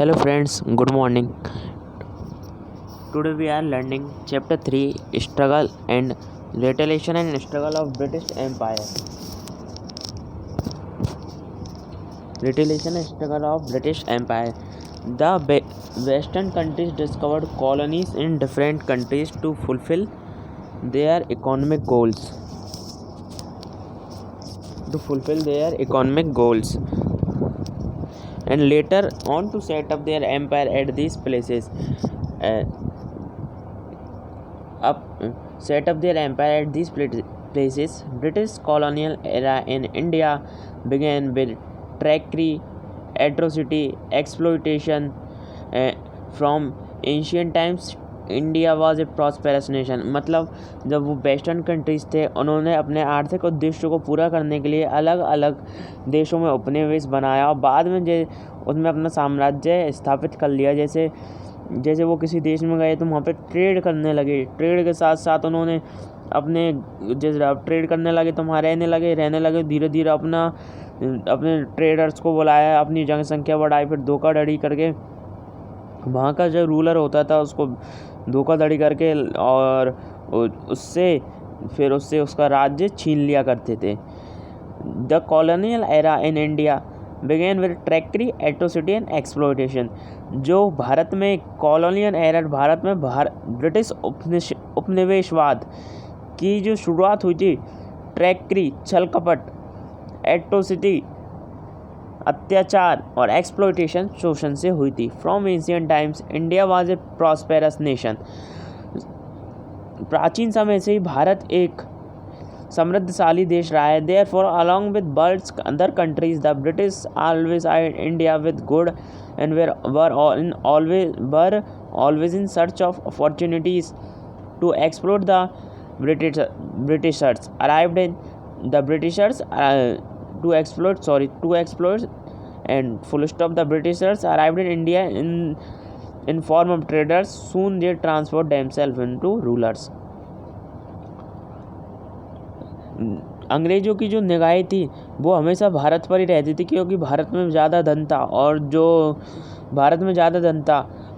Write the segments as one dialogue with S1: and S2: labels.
S1: Hello friends, good morning. Today we are learning chapter 3 Struggle and Retaliation and Struggle of British Empire. Retaliation and Struggle of British Empire. The Western countries discovered colonies in different countries to fulfill their economic goals. And later on to set up their empire at these places. British colonial era in India began with trickery, atrocity, exploitation. From ancient times India was a prosperous nation. मतलब जब वो western countries थे उन्होंने अपने आर्थिक उद्देश्यों को पूरा करने के लिए अलग अलग देशों में उपनिवेश बनाया और बाद में उसमें अपना साम्राज्य स्थापित कर लिया। जैसे वो किसी देश में गए तो वहाँ पे ट्रेड करने लगे। ट्रेड के साथ साथ उन्होंने जैसे ट्रेड करने लगे तो वहाँ रहने लगे धीरे धीरे अपने ट्रेडर्स को बुलाया, अपनी जनसंख्या बढ़ाई, फिर धोखाधड़ी करके वहाँ का जो रूलर होता था उसको धोखाधड़ी करके और उससे उसका राज्य छीन लिया करते थे। The colonial era in India began with treachery, atrocity and exploitation. जो भारत में कॉलोनियल एरा, भारत में ब्रिटिश उपनिवेशवाद की जो शुरुआत हुई थी, ट्रैक्टरी, छल कपट, एट्रोसिटी, अत्याचार और एक्सप्लॉयटेशन, शोषण से हुई थी। From ancient times India was a prosperous nation. प्राचीन समय से ही भारत एक समृद्धशाली देश रहा है। Therefore along with birds other countries the British always eyed India with good and were always in search of opportunities to explore the Britishers arrived in the Britishers to exploit and full stop. The Britishers arrived in India in form of traders. Soon they transformed themselves into rulers. अंग्रेज़ों की जो निगाहें थी वो हमेशा भारत पर ही रहती थी, क्योंकि भारत में ज़्यादा धन था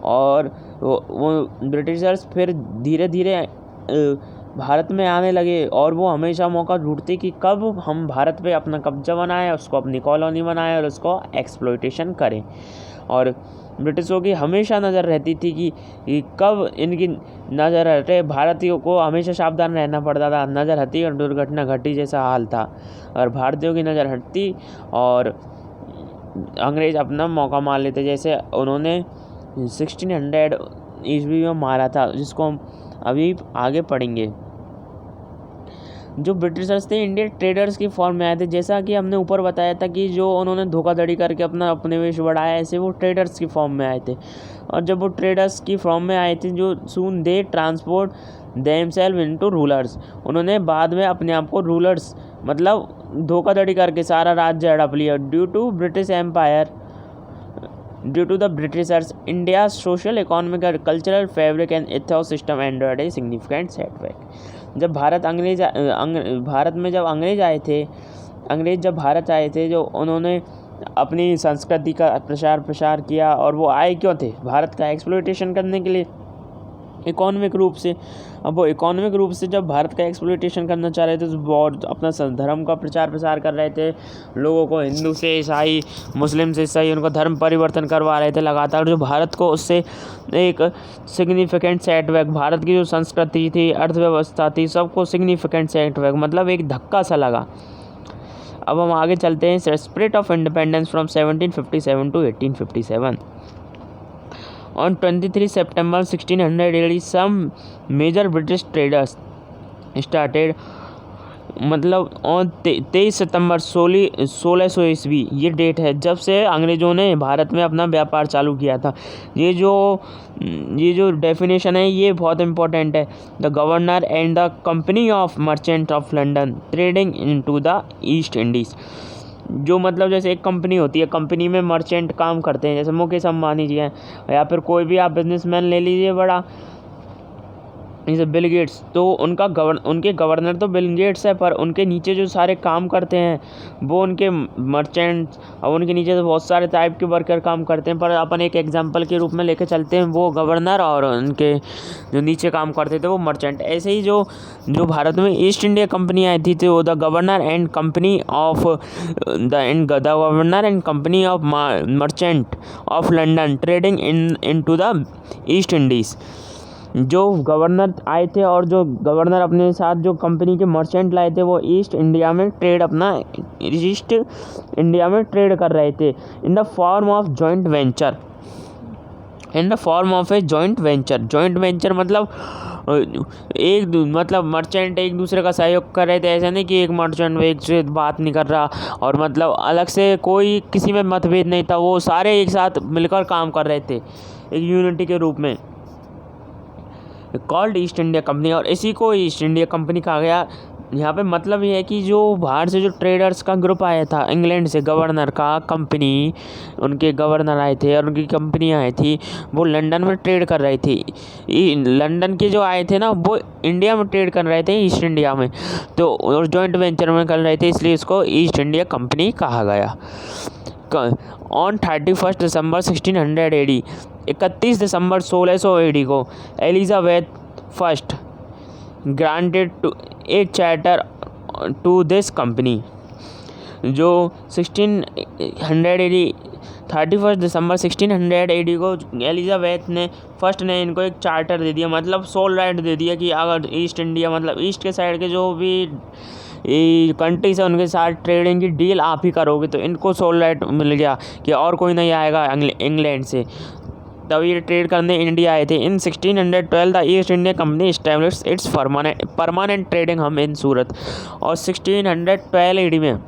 S1: और वो ब्रिटिशर्स फिर धीरे धीरे भारत में आने लगे और वो हमेशा मौका ढूंढते कि कब हम भारत पे अपना कब्जा बनाएं, उसको अपनी कॉलोनी बनाएं और उसको एक्सप्लॉयटेशन करें। और ब्रिटिशों की हमेशा नज़र रहती थी कि कब इनकी नज़र हटे। भारतीयों को हमेशा सावधान रहना पड़ता था, नज़र हटी और दुर्घटना घटी जैसा हाल था। और भारतीयों की नज़र हटती और अंग्रेज़ अपना मौका मार लेते, जैसे उन्होंने 1600 ईस्वी में मारा था, जिसको हम अभी आगे पढ़ेंगे। जो ब्रिटिशर्स थे इंडियन ट्रेडर्स की फॉर्म में आए थे। जैसा कि हमने ऊपर बताया था कि जो उन्होंने धोखाधड़ी करके अपना उपनिवेश बढ़ाया, ऐसे वो ट्रेडर्स की फॉर्म में आए थे। और जब वो ट्रेडर्स की फॉर्म में आए थे, जो सून दे ट्रांसपोर्ट देमसेल्व इनटू रूलर्स, उन्होंने बाद में अपने आप को रूलर्स मतलब धोखाधड़ी करके सारा राज्य हड़प लिया। Due to the Britishers India social, economic, cultural fabric and ethos system endured a significant setback. जब भारत में जब भारत आए थे, जो उन्होंने अपनी संस्कृति का प्रसार किया। और वो आए क्यों थे? भारत का एक्सप्लॉयटेशन करने के लिए, इकोनॉमिक रूप से। अब वो इकोनॉमिक रूप से जब भारत का एक्सप्लॉयटेशन करना चाह रहे थे तो बहुत अपना धर्म का प्रसार कर रहे थे। लोगों को हिंदू से ईसाई, मुस्लिम से ईसाई, उनका धर्म परिवर्तन करवा रहे थे लगातार, जो भारत को उससे एक सिग्निफिकेंट सेटबैक, भारत की जो संस्कृति थी, अर्थव्यवस्था थी, सबको सिग्निफिकेंट सेटबैक मतलब एक धक्का सा लगा। अब हम आगे चलते हैं। Spirit of independence from 1757 to 1857। On 23 September 1680, some major British traders started, मतलब ऑन 23 सितंबर 1600 ईस्वी ये डेट है जब से अंग्रेज़ों ने भारत में अपना व्यापार चालू किया था। ये जो डेफिनेशन है ये बहुत इंपॉर्टेंट है। The governor and the company of merchant of London trading into the East Indies. जो मतलब जैसे एक कंपनी होती है, कंपनी में मर्चेंट काम करते हैं, जैसे मुकेश अंबानी जी हैं, या फिर कोई भी आप बिजनेसमैन ले लीजिए बड़ा, जैसे बिल गेट्स, तो उनके गवर्नर तो बिल गेट्स है, पर उनके नीचे जो सारे काम करते हैं वो उनके मर्चेंट्स, और उनके नीचे तो बहुत सारे टाइप के वर्कर काम करते हैं। पर अपन एक एग्जांपल के रूप में लेके चलते हैं, वो गवर्नर और उनके जो नीचे काम करते थे वो मर्चेंट। ऐसे ही जो भारत में ईस्ट इंडिया कंपनी आई थी, तो the governor and company of merchant of London trading into the East Indies. जो गवर्नर आए थे और जो गवर्नर अपने साथ जो कंपनी के मर्चेंट लाए थे, वो ईस्ट इंडिया में ट्रेड कर रहे थे in the form of joint venture. Joint venture मतलब मर्चेंट एक दूसरे का सहयोग कर रहे थे। ऐसा नहीं कि एक मर्चेंट एक से बात नहीं कर रहा और मतलब अलग से कोई किसी में मतभेद नहीं था, वो सारे एक साथ मिलकर काम कर रहे थे एक यूनिटी के रूप में, कॉल्ड ईस्ट इंडिया कंपनी। और इसी को ईस्ट इंडिया कंपनी कहा गया। यहाँ पे मतलब ये है कि जो बाहर से जो ट्रेडर्स का ग्रुप आया था इंग्लैंड से, गवर्नर का कंपनी, उनके गवर्नर आए थे और उनकी कंपनियाँ आई थी, वो लंदन में ट्रेड कर रही थी। लंदन के जो आए थे ना, वो इंडिया में ट्रेड कर रहे थे, ईस्ट इंडिया में, तो और जॉइंट वेंचर में कर रहे थे, इसलिए इसको ईस्ट इंडिया कंपनी कहा गया। On 31 December 1600 AD, 31 December 1600 AD को Elizabeth first granted to a charter to this company. जो 1600 AD 31 दिसंबर 1600 AD को एलिजाबेथ ने फर्स्ट ने इनको एक चार्टर दे दिया, मतलब सोल राइट दे दिया कि अगर ईस्ट इंडिया मतलब ईस्ट के साइड के जो भी कंट्रीज है उनके साथ ट्रेडिंग की डील आप ही करोगे, तो इनको सोल राइट मिल गया कि और कोई नहीं आएगा इंग्लैंड से। तब ये ट्रेड करने इंडिया आए थे। In 1612 the East India Company established its permanent trading hub in Surat. और 1612 AD में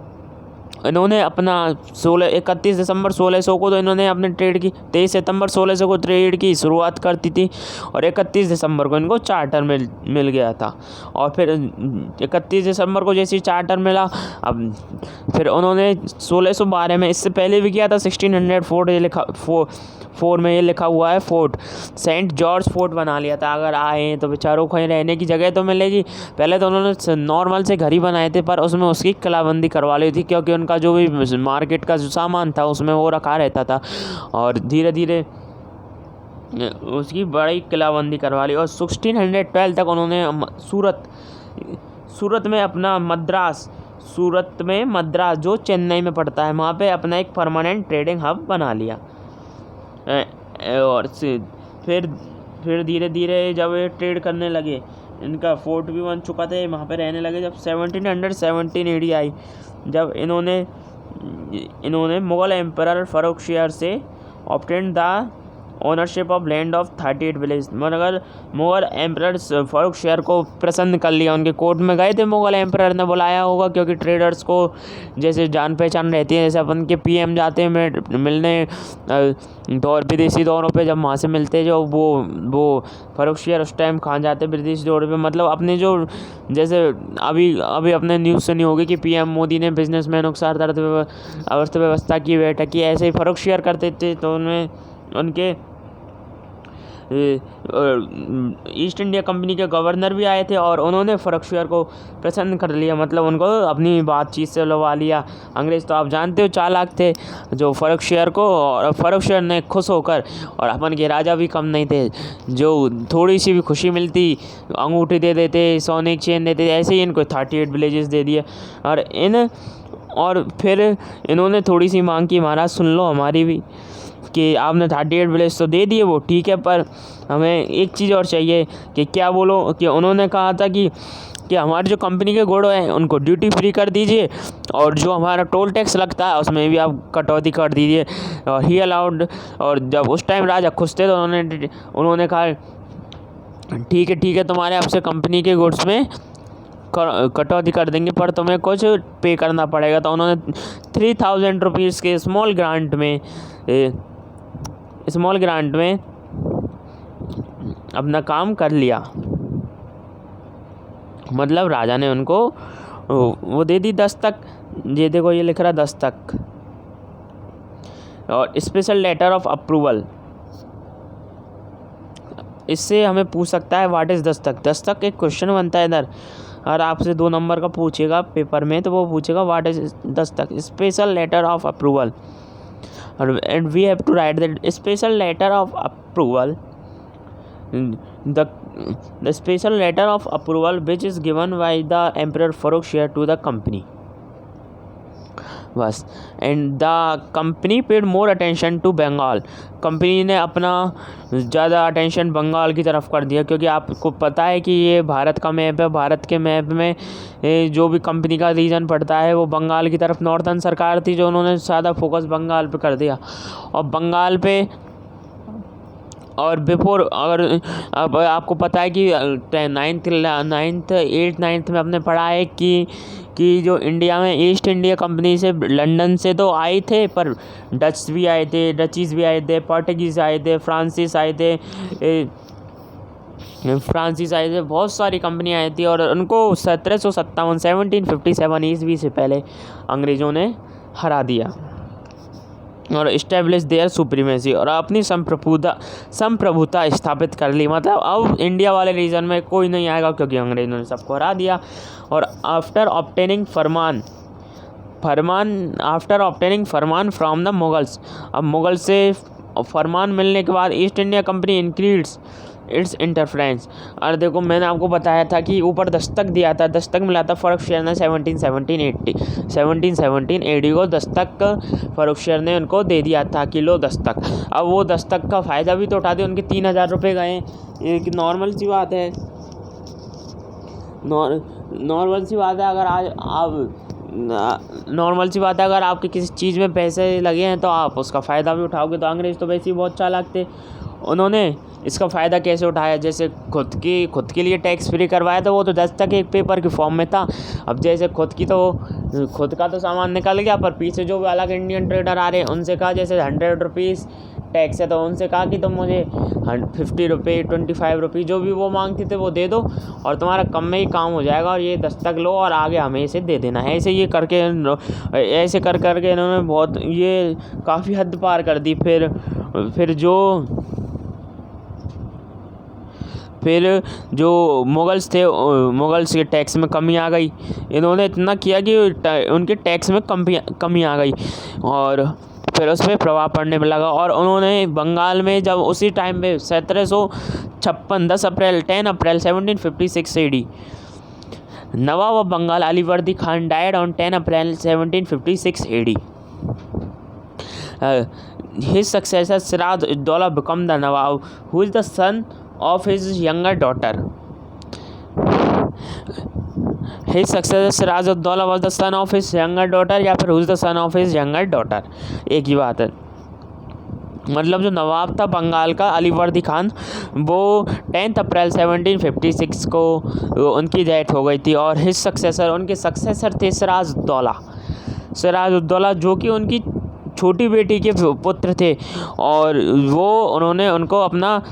S1: इन्होंने अपना 31 दिसंबर 1600 को तो इन्होंने अपने ट्रेड की, 23 सितंबर 1600 को ट्रेड की शुरुआत करती थी और 31 दिसंबर को इनको चार्टर मिल गया था। और फिर 31 दिसंबर को जैसे चार्टर मिला, अब फिर उन्होंने 1612 में, इससे पहले भी किया था 1604 में, ये लिखा हुआ है फोर्ट सेंट जॉर्ज फोर्ट बना लिया था। अगर आए तो बेचारों को कहीं रहने की जगह तो मिलेगी। पहले तो उन्होंने नॉर्मल से घर ही बनाए थे, पर उसमें उसकी किलाबंदी करवा ली थी, क्योंकि उनका जो भी मार्केट का जो सामान था उसमें वो रखा रहता था, और धीरे धीरे उसकी बड़ी किलाबंदी करवा ली। और 1612 तक उन्होंने सूरत में मद्रास जो चेन्नई में पड़ता है, वहाँ पे अपना एक परमानेंट ट्रेडिंग हब बना लिया। और फिर धीरे धीरे जब ये ट्रेड करने लगे, इनका फोर्ट भी बन चुका था, वहाँ पे रहने लगे। जब 1717 AD आई, जब इन्होंने मुग़ल एम्परर फर्रुखशियर से obtained the ownership of land of 38 village. मगर मुग़ल एम्परर फर्रुखशियर को प्रसन्न कर लिया, उनके कोर्ट में गए थे, मुग़ल एम्परर ने बुलाया होगा, क्योंकि ट्रेडर्स को जैसे जान पहचान रहती है, जैसे अपन के PM जाते हैं मिलने विदेशी दौरों पे, जब वहाँ से मिलते जो वो फर्रुखशियर उस टाइम कहाँ जाते विदेशी दौरे पे, मतलब अपने जो जैसे अभी अपने न्यूज़ सुनी होगी कि PM मोदी ने बिजनेसमैनों के साथ अर्थव्यवस्था की बैठक की, ऐसे ही फर्रुखशियर करते थे। तो उनके ईस्ट इंडिया कंपनी के गवर्नर भी आए थे और उन्होंने फर्रुखशियर को प्रसन्न कर लिया, मतलब उनको अपनी बातचीत से लगा लिया। अंग्रेज़ तो आप जानते हो चालाक थे, जो फर्रुखशियर को, और फर्रुखशियर ने खुश होकर, और अपन के राजा भी कम नहीं थे, जो थोड़ी सी भी खुशी मिलती अंगूठी दे देते, सोने की चेन देते, ऐसे ही इनको 38 विलेजेस दे दिए। और फिर इन्होंने थोड़ी सी मांग की, महाराज सुन लो हमारी भी, कि आपने 38 विलेज तो दे दिए, वो ठीक है, पर हमें एक चीज़ और चाहिए। कि क्या बोलो, कि उन्होंने कहा था कि हमारी जो कंपनी के गुड़ हैं उनको ड्यूटी फ्री कर दीजिए, और जो हमारा टोल टैक्स लगता है उसमें भी आप कटौती कर दीजिए। और ही अलाउड, और जब उस टाइम राजा खुश थे तो उन्होंने कहा ठीक है, तुम्हारे आपसे कंपनी के गुड्स में कटौती कर देंगे, पर तुम्हें कुछ पे करना पड़ेगा। तो उन्होंने 3000 रुपीज़ के स्मॉल ग्रांट में अपना काम कर लिया। मतलब राजा ने उनको वो दे दी दस्तक, ये देखो ये लिख रहा दस्तक, और स्पेशल लेटर ऑफ अप्रूवल। इससे हमें पूछ सकता है व्हाट इज़ दस्तक। दस्तक एक क्वेश्चन बनता है इधर, और आपसे 2 नंबर का पूछेगा पेपर में, तो वो पूछेगा व्हाट इज दस्तक, special letter of approval, and we have to write that special letter of approval, the special letter of approval which is given by the Emperor Farrukhsiyar to the company बस। And the company paid more attention to Bengal, company ने अपना ज़्यादा attention Bengal की तरफ कर दिया, क्योंकि आपको पता है कि ये भारत का मैप है, भारत के मैप में जो भी कंपनी का रीजन पड़ता है वो बंगाल की तरफ, नॉर्थन सरकार थी जो उन्होंने ज़्यादा फोकस बंगाल पे कर दिया। और बंगाल पे और बिफोर, अगर अब आपको पता है कि 9th में आपने पढ़ा है कि जो इंडिया में ईस्ट इंडिया कंपनी से लंदन से तो आए थे, पर डच भी आए थे, डचीज़ भी आए थे, पोर्टुगीज़ आए थे, फ्रांसीस आए थे, बहुत सारी कंपनियाँ आई थी, और उनको 1757 ईस्वी से पहले अंग्रेज़ों ने हरा दिया और इस्टेब्लिश देयर सुप्रीमेसी, और अपनी संप्रभुता स्थापित कर ली। मतलब अब इंडिया वाले रीजन में कोई नहीं आएगा, क्योंकि अंग्रेज़ों ने सबको हरा दिया। और after obtaining Farman from the Mughals, अब मुगल से फरमान मिलने के बाद east India company increase its interference. और देखो मैंने आपको बताया था कि ऊपर दस्तक दिया था, दस्तक मिला था फर्रुखसियर ने 1717 AD को दस्तक फर्रुखसियर ने उनको दे दिया था कि लो दस्तक। अब वो दस्तक का फ़ायदा भी तो उठाते, उनके 3000 रुपये गए। एक नॉर्मल सी बात है, अगर आपके किसी चीज़ में पैसे लगे हैं तो आप उसका फ़ायदा भी उठाओगे। तो अंग्रेज़ तो वैसे ही बहुत चालाक थे, उन्होंने इसका फ़ायदा कैसे उठाया, जैसे खुद के लिए टैक्स फ्री करवाया था, वो तो दस्तक एक पेपर के फॉर्म में था। अब जैसे खुद का तो सामान निकल गया, पर पीछे जो भी अलग इंडियन ट्रेडर आ रहे हैं उनसे कहा, जैसे 100 रुपीज़ टैक्स है तो उनसे कहा कि तुम मुझे 50 रुपये 25 रुपये जो भी वो मांगते थे वो दे दो, और तुम्हारा कम में ही काम हो जाएगा, और ये दस्तक लो और आगे हमें इसे दे देना है। ऐसे कर करके इन्होंने बहुत ये काफ़ी हद पार कर दी। फिर जो मुगल्स थे, मुगल्स के टैक्स में कमी आ गई। इन्होंने इतना किया कि उनके टैक्स में कमी आ गई, और फिर उस पर प्रभाव पड़ने में लगा। और उन्होंने बंगाल में जब उसी टाइम पे 1756 10 April 1756 AD, nawab of Bengal Alivardi Khan died on 10 April 1756 AD। His successor Siraj-ud-Dawla became the Nawab, who is the son of his younger daughter. His successor Siraj-ud-Dawla was the son of his younger daughter, या फिर who is the son of his younger daughter, एक ही बात है। मतलब जो नवाब था बंगाल का अलीवर्दी खान, वो 10 अप्रैल 1756 को उनकी डेथ हो गई थी, और उनके सक्सेसर थे सिराज-उद-दौला, जो कि उनकी छोटी बेटी के पुत्र थे, और उन्होंने उनको अपना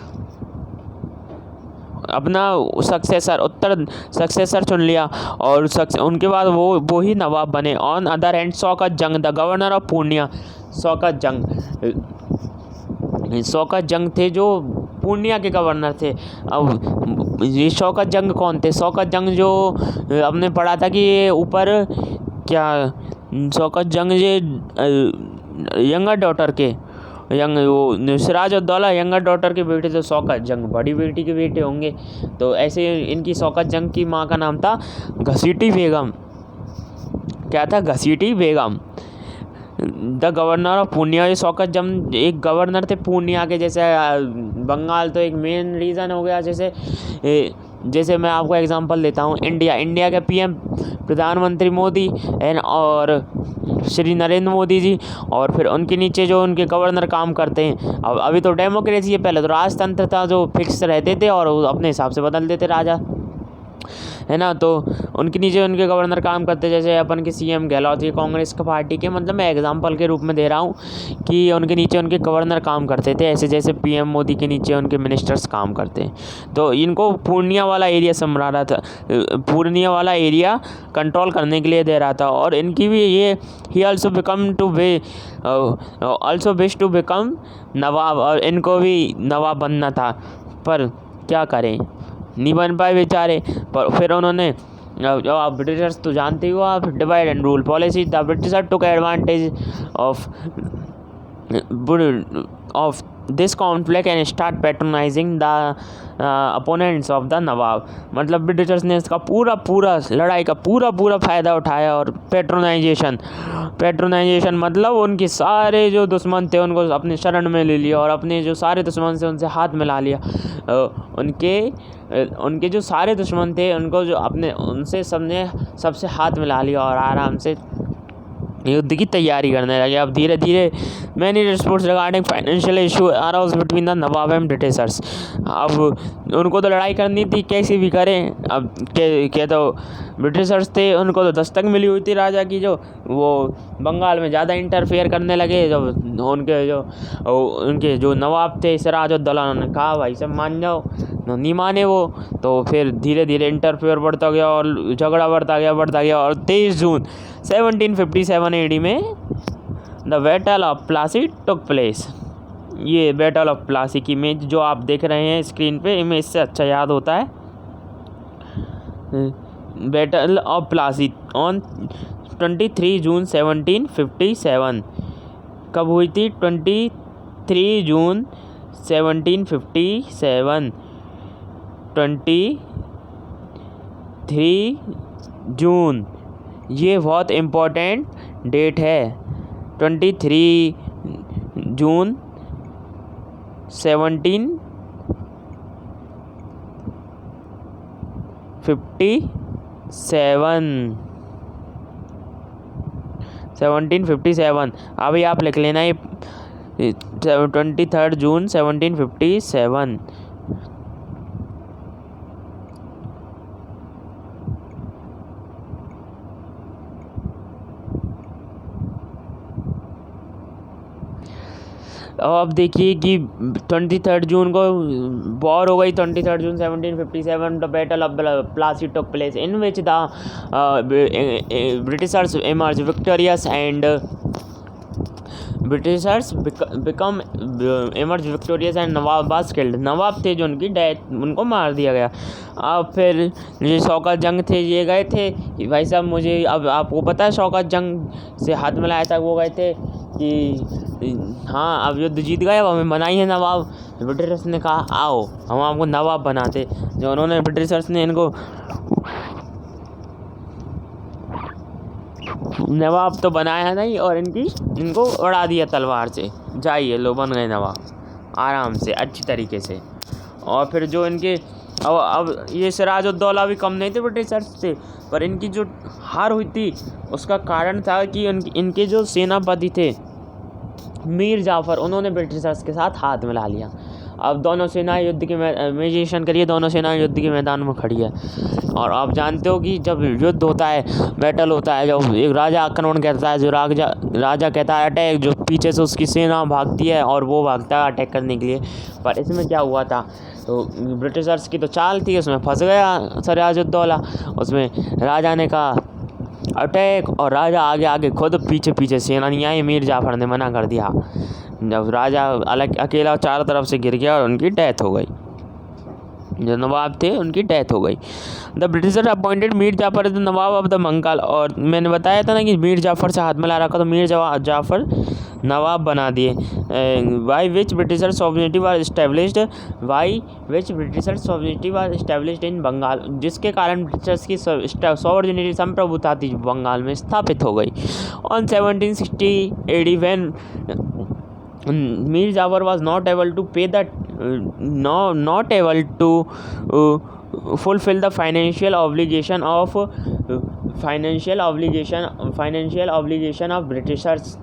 S1: सक्सेसर चुन लिया, और उनके बाद वो ही नवाब बने। ऑन अदर हैंड शौकत जंग, the governor of Purnia, Shaukat जंग थे जो पूर्णिया के गवर्नर थे। अब ये शौकत जंग कौन थे? शौकत जंग जो हमने पढ़ा था कि ये ऊपर क्या, शौकत जंग ये यंगर डॉटर के वो सिराज-उद-दौला यंगर डॉटर के बेटे, तो शौकत जंग बड़ी बेटी के बेटे होंगे। तो ऐसे इनकी शौकत जंग की माँ का नाम था घसीटी बेगम। क्या था? घसीटी बेगम। द गवर्नर ऑफ पूर्णिया, ये शौकत जंग एक गवर्नर थे पूर्णिया के। जैसे बंगाल तो एक मेन रीज़न हो गया, जैसे मैं आपको एग्जांपल देता हूँ, इंडिया के PM प्रधानमंत्री मोदी और श्री नरेंद्र मोदी जी, और फिर उनके नीचे जो उनके गवर्नर काम करते हैं। अब अभी तो डेमोक्रेसी है, पहले तो राजतंत्र था जो फिक्स रहते थे और अपने हिसाब से बदल देते राजा, है ना। तो उनके नीचे उनके गवर्नर काम करते, जैसे अपन के CM गहलोत, ये कांग्रेस की पार्टी के, मतलब मैं एग्जांपल के रूप में दे रहा हूँ कि उनके नीचे उनके गवर्नर काम करते थे, ऐसे जैसे PM मोदी के नीचे उनके मिनिस्टर्स काम करते हैं। तो इनको पूर्णिया वाला एरिया संभाल रहा था, पूर्णिया वाला एरिया कंट्रोल करने के लिए दे रहा था। और इनकी भी ये ही also wish to become nawab, और इनको भी नवाब बनना था, पर क्या करें, नहीं बन पाए बेचारे। पर फिर उन्होंने, जब आप ब्रिटिशर्स तो जानते हो आप, divide and rule policy, the Britisher took advantage of this conflict and start patronizing the opponents of the nawab. मतलब ब्रिटिशर्स ने इसका पूरा लड़ाई का पूरा फ़ायदा उठाया और पैट्रोनाइजेशन मतलब उनके सारे जो दुश्मन थे उनको अपने शरण में ले लिया और अपने जो सारे दुश्मन थे उनसे हाथ मिला लिया। उनके जो सारे दुश्मन थे उनको जो अपने उनसे सबसे हाथ मिला लिया और आराम से युद्ध की तैयारी करने लगे। अब धीरे धीरे many reports regarding financial issue arouse between the Nawab and Britishers. अब उनको तो लड़ाई करनी थी कैसे भी करें। अब के तो ब्रिटिशर्स थे, उनको तो दस्तक मिली हुई थी राजा की, जो वो बंगाल में ज़्यादा इंटरफेयर करने लगे। जब उनके जो नवाब थे सिराजुद्दौला, उन्होंने कहा भाई सब मान जाओ, नहीं माने वो, तो फिर धीरे धीरे इंटरफेयर बढ़ता गया और झगड़ा बढ़ता गया और 23 जून 1757 AD में the battle of Plassey took place. ये बैटल ऑफ प्लासी की इमेज जो आप देख रहे हैं स्क्रीन पे, इमेज से अच्छा याद होता है। बैटल ऑफ प्लासी ऑन 23 जून 1757 कब हुई थी? 23 जून 1757। 23 जून, ये बहुत इम्पोर्टेंट डेट है। 23 जून 1757। अभी आप लिख लेना ये 23 जून 1757। अब देखिए कि 23 जून को वॉर हो गई। 23 जून 1757 the battle of Plassey took place in which the Britishers emerged victorious and Nawab was killed। नवाब थे जो उनकी डेथ, उनको मार दिया गया। अब फिर ये शौकत जंग थे, ये गए थे कि भाई साहब मुझे, अब आपको पता है शौकत जंग से हाथ मिलाया था, वो गए थे कि हाँ अब युद्ध जीत गए, अब हमें बनाई है नवाब। ब्रिटिशर्स ने कहा आओ हम आपको नवाब बनाते। जो उन्होंने ब्रिटिशर्स ने इनको नवाब तो बनाया नहीं और इनको उड़ा दिया तलवार से, जाइए लो बन गए नवाब आराम से अच्छी तरीके से। और फिर जो इनके अब ये सिराजुद्दौला भी कम नहीं थे ब्रिटिशर्स से, पर इनकी जो हार हुई थी उसका कारण था कि इनके जो सेनापति थे मीर जाफ़र, उन्होंने ब्रिटिशर्स के साथ हाथ मिला लिया। अब दोनों सेनाएं युद्ध के इमेजिनेशन करिए, दोनों सेनाएं युद्ध के मैदान में खड़ी है। और आप जानते हो कि जब युद्ध होता है, बैटल होता है, जब एक राजा आक्रमण करता है, जो राजा कहता है अटैक, जो पीछे से उसकी सेना भागती है और वो भागता है अटैक करने के लिए। पर इसमें क्या हुआ था, तो ब्रिटिशर्स की तो चाल थी, उसमें फंस गया सिराजुद्दौला। उसमें राजा ने कहा अटैक और राजा आगे खुद पीछे सेना नहीं आई। मीर जाफ़र ने मना कर दिया। जब राजा अकेला चारों तरफ से गिर गया और उनकी डेथ हो गई, जो नवाब थे उनकी डेथ हो गई। The Britisher appointed Mir Jafar the nawab of the Bengal. और मैंने बताया था ना कि मीर जाफ़र से हाथ मिला रखा, तो मीर जाफ़र नवाब बना दिए। By which Britisher sovereignty was established in Bengal, जिसके कारण ब्रिटिशर्स की सॉवरेनिटी संप्रभुता थी बंगाल में स्थापित हो गई। On 1760 AD when Mir Jafar was not able to fulfill the financial obligation of Britishers,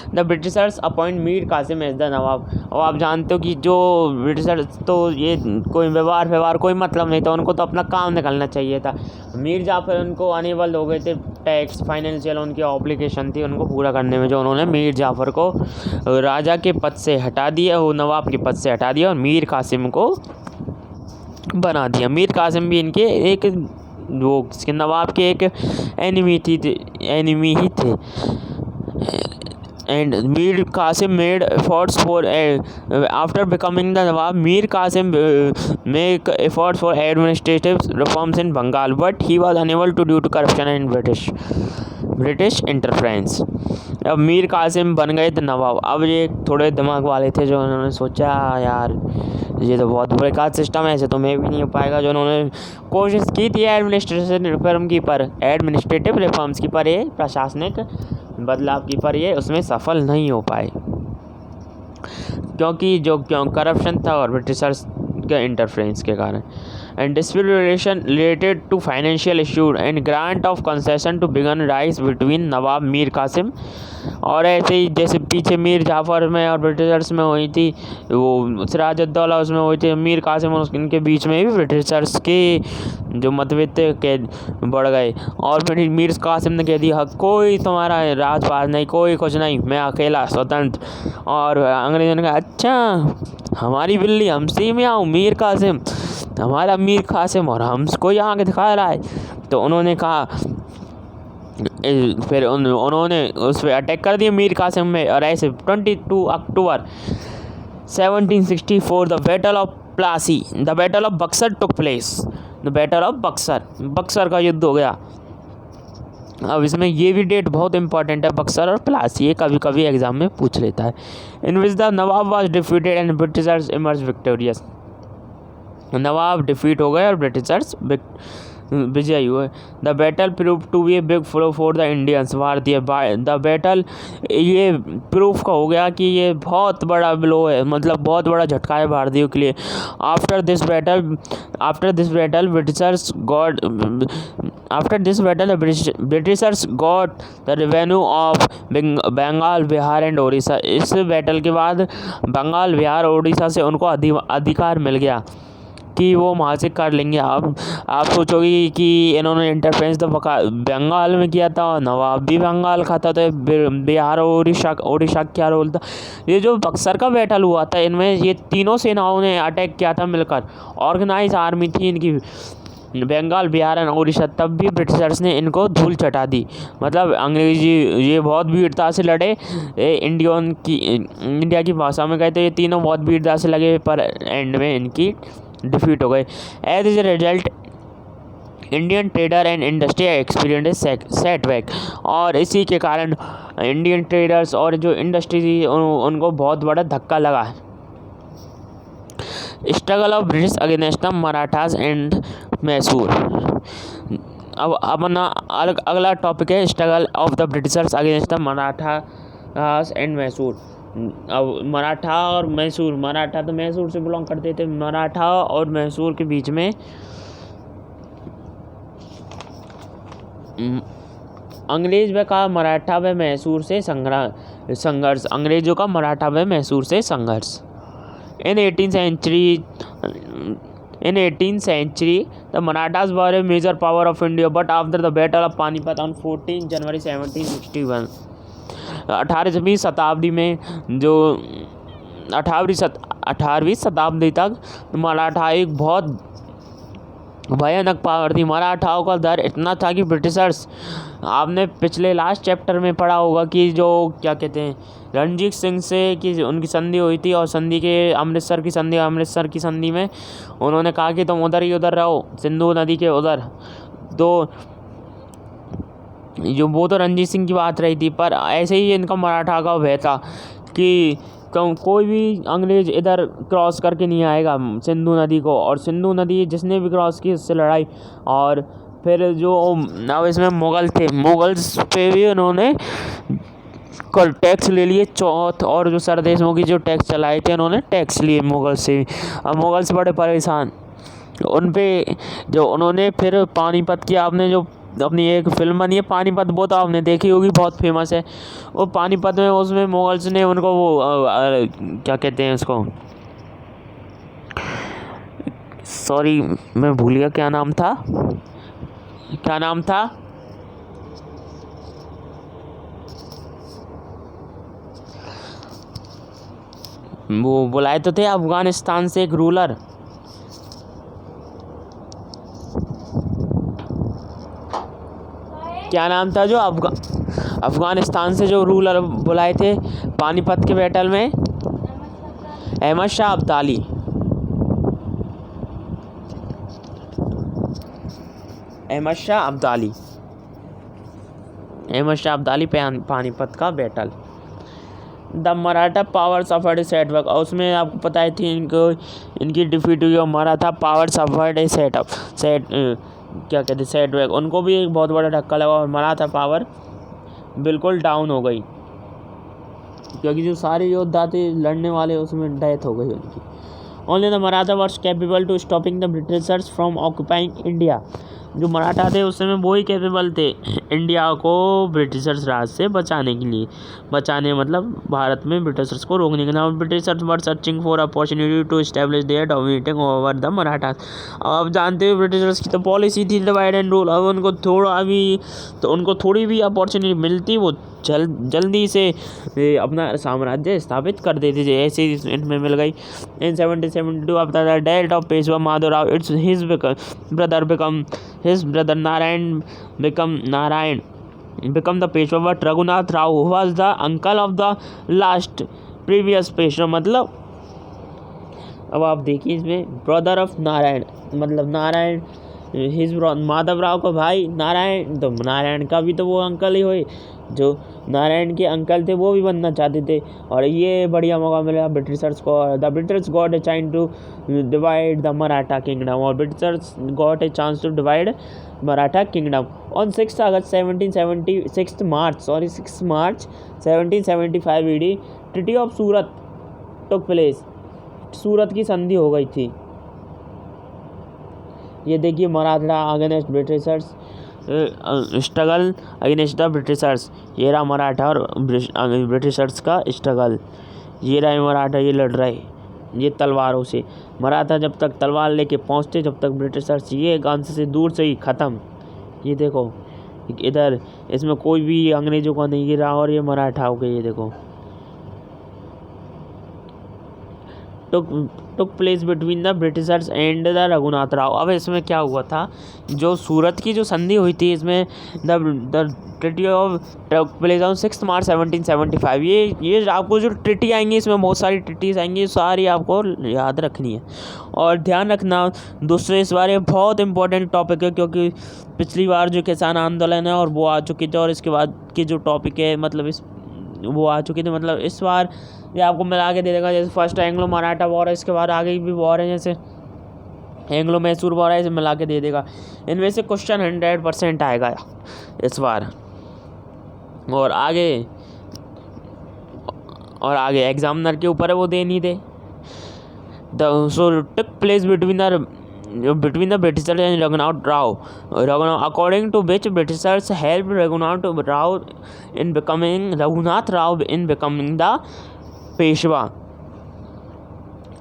S1: the Britishers appoint Mir Qasim as the nawab. और आप जानते हो कि जो ब्रिटिशर्स, तो ये कोई व्यवहार कोई मतलब नहीं था, उनको तो अपना काम निकलना चाहिए था। मीर जाफ़र उनको अनेबल हो गए थे, टैक्स फाइनेंशियल उनकी ऑब्लिगेशन थी उनको पूरा करने में, जो उन्होंने मीर जाफ़र को राजा के पद से हटा दिया, वो नवाब के पद से हटा दिया और मीर कासिम को बना दिया। मीर कासिम भी इनके एक वो नवाब के एक एनिमी ही थे। and Mir Qasim made efforts for after becoming the Nawab. Mir Qasim make efforts for administrative reforms in Bengal, but he was unable to due to corruption and British interference. अब मीर कासिम बन गए थे नवाब। अब ये थोड़े दिमाग वाले थे जो उन्होंने सोचा यार ये तो बहुत बेकार सिस्टम है, ऐसे तो मैं भी नहीं हो पाएगा। जो उन्होंने कोशिश की थी एडमिनिस्ट्रेटिव रिफॉर्म्स की, पर ये प्रशासनिक बदलाव की, पर ये उसमें सफल नहीं हो पाए क्योंकि करप्शन था और ब्रिटिशर्स के इंटरफेरेंस के कारण। And dispute related to financial issue and grant of concession to began rise between nawab Mir Qasim. और ऐसे ही जैसे पीछे मीर जाफ़र में और ब्रिटिशर्स में हुई थी, वो सिराजुद्दौला उसमें हुई थी, मीर कासिम और इनके बीच में भी ब्रिटिशर्स के जो मतभेद थे के बढ़ गए। और फिर मीर कासिम ने कह दिया कोई तुम्हारा राजपाल नहीं, कोई कुछ नहीं, मैं अकेला स्वतंत्र। और अंग्रेजों ने कहा अच्छा हमारी बिल्ली हमसे में आओ, मीर कासिम हमारा मीर कासिम और हमको यहाँ के दिखा रहा है। तो उन्होंने कहा फिर उन्होंने उस पर अटैक कर दिया मीर कासिम में। और ऐसे 22 अक्टूबर 1764 the battle of Plassey, the battle of Buxar took place. The battle of Buxar का युद्ध हो गया। अब इसमें ये भी डेट बहुत इंपॉर्टेंट है, बक्सर और प्लासी, ये कभी कभी एग्जाम में पूछ लेता है। In which the nawab was defeated and Britishers emerge victorious. Nawab defeat हो गए और ब्रिटिशर्स विजयी हुए। The battle prove to be a big blow for the Indians, भारतीय द बैटल, ये प्रूफ का हो गया कि ये बहुत बड़ा ब्लो है, मतलब बहुत बड़ा झटका है भारतीयों के लिए। After this battle Britishers got the revenue of Bengal, Bihar and Orissa. इस बैटल के बाद बंगाल, बिहार और उड़ीसा से उनको अधिकार मिल गया कि वो वहाँ से कर लेंगे। अब आप सोचोगे कि इन्होंने इंटरफेरेंस तो बंगाल में किया था और नवाब भी बंगाल का था, तो बिहार और उड़ीसा क्या रोल था। ये जो बक्सर का बैटल हुआ था, इनमें ये तीनों सेनाओं ने अटैक किया था मिलकर, ऑर्गेनाइज आर्मी थी इनकी, बंगाल, बिहार और उड़ीसा। तब भी ब्रिटिशर्स ने इनको धूल चटा दी। मतलब अंग्रेजी ये बहुत वीरता से लड़े, इंडिया की भाषा में कहते ये तीनों बहुत वीरता से लगे, पर एंड में इनकी डिफीट हो गए। As is a result Indian trader and industry experience setback. और इसी के कारण इंडियन ट्रेडर्स और जो इंडस्ट्री थी उनको बहुत बड़ा धक्का लगा। Struggle of British against the Marathas and Mysore. अब अपना अगला टॉपिक है struggle of the Britishers against the Marathas and Mysore. अब मराठा और मैसूर, मराठा तो मैसूर से बिलोंग करते थे, मराठा और मैसूर के बीच में अंग्रेज व का मराठा व मैसूर से संघर्ष, अंग्रेजों का मराठा व मैसूर से संघर्ष। In 18th century, the Marathas were a major power of India, but after the Battle of Panipat on 14 जनवरी 1761, 18वीं शताब्दी में जो 18वीं शताब्दी तक मराठा एक बहुत भयानक पावर थी। मराठाओं का दर इतना था कि ब्रिटिशर्स, आपने पिछले लास्ट चैप्टर में पढ़ा होगा कि जो क्या कहते हैं रणजीत सिंह से कि उनकी संधि हुई थी, और संधि के अमृतसर की संधि में उन्होंने कहा कि तुम उधर रहो, सिंधु नदी के उधर। तो जो वो तो रणजीत सिंह की बात रही थी, पर ऐसे ही इनका मराठा का भय था कि कोई भी अंग्रेज इधर क्रॉस करके नहीं आएगा सिंधु नदी को, और सिंधु नदी जिसने भी क्रॉस की उससे लड़ाई। और फिर जो अब इसमें मुगल थे, मुगल्स पे भी उन्होंने टैक्स ले लिए चौथ, और जो सरदेशों की जो टैक्स चलाए थे उन्होंने टैक्स लिए मुगल से। अब मुगल से बड़े परेशान उन पे जो उन्होंने फिर पानीपत की, आपने जो अपनी एक फिल्म बनी है पानीपत, वो तो आपने देखी होगी, बहुत फेमस है वो पानीपत में। उसमें मुगल्स ने उनको वो क्या कहते हैं उसको, सॉरी मैं भूल गया क्या नाम था वो बुलाए तो थे अफगानिस्तान से एक रूलर, क्या नाम था जो अफ़गानिस्तान से जो रूलर बुलाए थे पानीपत के बैटल में, अहमद शाह अब्दाली। अहमद शाह अब्दाली पानीपत का battle. The Maratha power suffered setback, और उसमें आपको पता है थी इनकी डिफीट हुई और मराठा पावर सफर्ड सेटबैक, उनको भी एक बहुत बड़ा धक्का लगा और मराठा पावर बिल्कुल डाउन हो गई, क्योंकि जो सारे योद्धा थे लड़ने वाले उसमें डेथ हो गई उनकी। Only the Maratha were capable to stopping the Britishers from occupying India, जो मराठा थे उस समय वो ही कैपेबल थे इंडिया को ब्रिटिशर्स राज से बचाने मतलब भारत में ब्रिटिशर्स को रोकने के लिए। Britishers were searching for opportunity to establish their dominating over the Maratha. अब आप जानते हो ब्रिटिशर्स की तो पॉलिसी थी डिवाइड एंड रूल, अब उनको थोड़ी भी अपॉर्चुनिटी मिलती वो जल्दी से अपना साम्राज्य स्थापित कर देते थे, ऐसे इनमें मिल गई। इन 1772 after the death of Peshwa Madhavrao, it's his brother Narayan become the Peshwa, but Raghunath Rao was the uncle of the last previous Peshwa. मतलब अब आप देखिए इसमें ब्रदर ऑफ नारायण, मतलब नारायण हिज माधवराव का भाई नारायण, तो नारायण का भी तो वो अंकल ही हुए, जो नारायण के अंकल थे वो भी बनना चाहते थे। और ये बढ़िया मौका मिला ब्रिटिशर्स को। The British got a chance to divide the Maratha kingdom, और Britishers got a chance to divide Maratha kingdom on 6 March 1775 AD। Treaty of Surat took place, Surat की संधि हो गई थी। ये देखिए Maratha against Britishers, struggle against the Britishers, ये रहा मराठा और ब्रिटिशर्स का स्ट्रगल। ये रहा मराठा, ये लड़ रहे ये तलवारों से। मराठा जब तक तलवार लेके पहुंचते जब तक ब्रिटिशर्स ये गन से दूर से ही ख़त्म। ये देखो इधर इसमें कोई भी अंग्रेजों का नहीं गिरा और ये मराठा हो गए। ये देखो टुक place between the Britishers and the Raghunath Rao. अब इसमें क्या हुआ था, जो सूरत की जो संधि हुई थी इसमें the treaty of took place on 6 March 1775। ये आपको जो ट्रिटी आएंगी इसमें बहुत सारी ट्रिटीज आएंगी, सारी आपको याद रखनी है और ध्यान रखना। दूसरे इस बार ये बहुत इंपॉर्टेंट टॉपिक है, क्योंकि पिछली बार जो किसान आंदोलन है और वो आ चुके थे, और इसके बाद के जो टॉपिक है मतलब वो आ चुके थे, मतलब इस बार ये आपको मिला के दे देगा। जैसे फर्स्ट एंग्लो मराठा वॉर है, इसके बाद आगे भी वॉर है, जैसे एंग्लो मैसूर वॉर है, इसे मिला के दे देगा। इनमें से क्वेश्चन 100% आएगा इस बार। और आगे एग्जामिनर के ऊपर है, वो दे नहीं दे। So took place between the Britishers and Raghunath Rao, according to which Britishers helped Raghunath Rao in becoming the Peshwa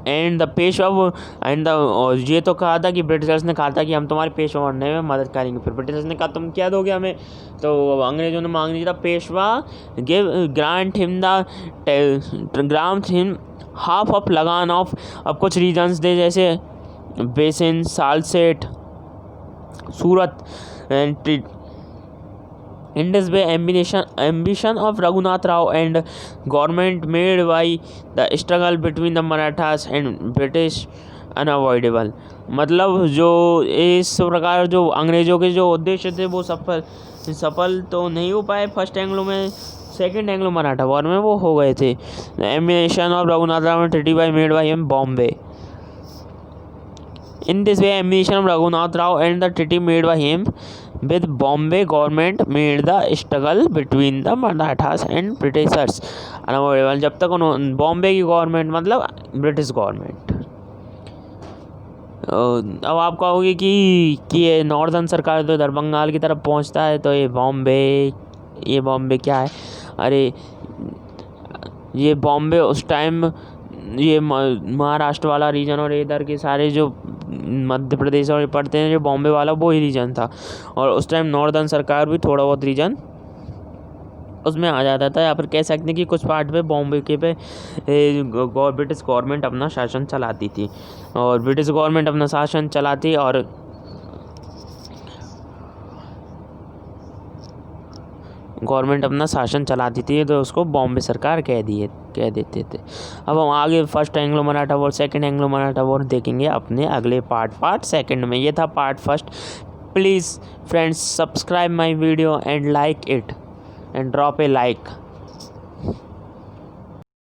S1: and the Peshwa and the ये तो कहा था कि ब्रिटिशर्स ने कहा था कि हम तुम्हारे पेशवा बनने में मदद करेंगे। फिर ब्रिटिशर्स ने कहा तुम क्या दोगे हमें, तो अंग्रेजों ने मांग लिया था Peshwa grant him half of लगान ऑफ। अब कुछ रीजन्स दे, जैसे basin, Salcete, Surat and Indus Bay ambition of Raghunath Rao and government made by the struggle between the Marathas and British unavoidable। मतलब जो इस प्रकार जो अंग्रेजों के जो उद्देश्य थे वो सफल तो नहीं हो पाए फर्स्ट एंग्लो में, सेकंड एंग्लो मराठा वॉर में वो हो गए थे। Ambition of Raghunath Rao treaty by made by him Bombay. In this way, ambition of Raghunath Rao and the treaty made by him with Bombay government made the struggle between the Marathas and Britishers unavoidable। जब तक उन्होंने बॉम्बे की government मतलब British government, अब आप कहोगे कि ये नॉर्दर्न सरकार तो इधर बंगाल की तरफ पहुंचता है, तो ये बॉम्बे क्या है, अरे ये बॉम्बे उस टाइम ये महाराष्ट्र वाला रीजन और इधर के सारे जो मध्य प्रदेश और पड़ते हैं, जो बॉम्बे वाला वो ही रीजन था। और उस टाइम नॉर्दर्न सरकार भी थोड़ा बहुत रीजन उसमें आ जाता था, या फिर कह सकते हैं कि कुछ पार्ट पे बॉम्बे के पे ब्रिटिश गवर्नमेंट अपना शासन चलाती थी। और ब्रिटिश गवर्नमेंट अपना शासन चलाती और गवर्नमेंट अपना शासन चलाती थी तो उसको बॉम्बे सरकार कह देते थे। अब हम आगे first Anglo Maratha war, second Anglo Maratha war देखेंगे अपने अगले पार्ट सेकंड में। ये था part first. Please friends subscribe my video and like it and drop A like.